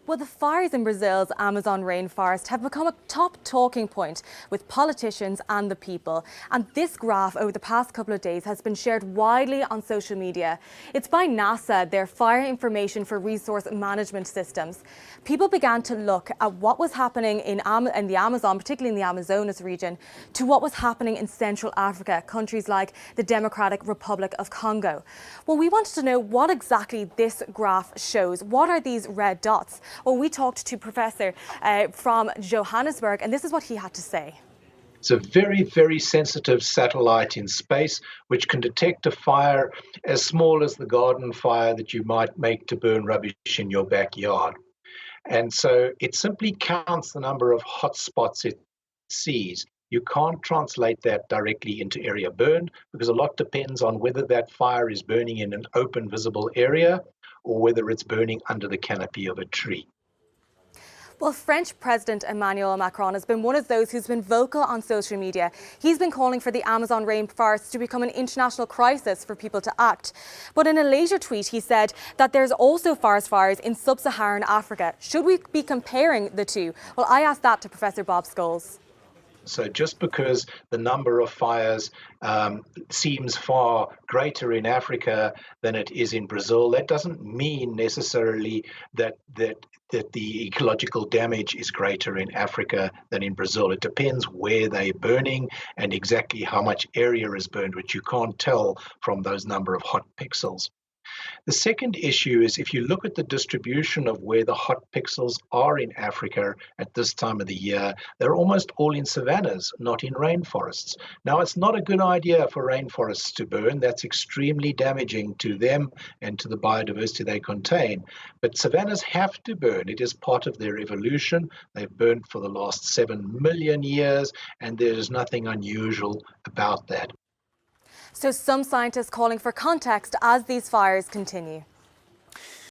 Well, the fires in Brazil's Amazon rainforest have become a top talking point with politicians and the people. And this graph over the past couple of days has been shared widely on social media. It's by NASA, their Fire Information for Resource Management Systems. People began to look at what was happening in the Amazon, particularly in the Amazonas region, to what was happening in Central Africa, countries like the Democratic Republic of Congo. Well, we wanted to know what exactly this graph shows. What are these red dots? Well, we talked to Professor from Johannesburg, and this is what he had to say. It's a very, very sensitive satellite in space which can detect a fire as small as the garden fire that you might make to burn rubbish in your backyard. And so it simply counts the number of hot spots it sees. You can't translate that directly into area burned because a lot depends on whether that fire is burning in an open, visible area or whether it's burning under the canopy of a tree. Well, French President Emmanuel Macron has been one of those who's been vocal on social media. He's been calling for the Amazon rainforest to become an international crisis for people to act. But in a later tweet, he said that there's also forest fires in sub-Saharan Africa. Should we be comparing the two? Well, I asked that to Professor Bob Scholes. So just because the number of fires seems far greater in Africa than it is in Brazil, that doesn't mean necessarily that the ecological damage is greater in Africa than in Brazil. It depends where they're burning and exactly how much area is burned, which you can't tell from those number of hot pixels. The second issue is if you look at the distribution of where the hot pixels are in Africa at this time of the year, they're almost all in savannas, not in rainforests. Now, it's not a good idea for rainforests to burn. That's extremely damaging to them and to the biodiversity they contain. But savannas have to burn. It is part of their evolution. They've burned for the last 7 million years, and there's nothing unusual about that. So some scientists calling for context as these fires continue.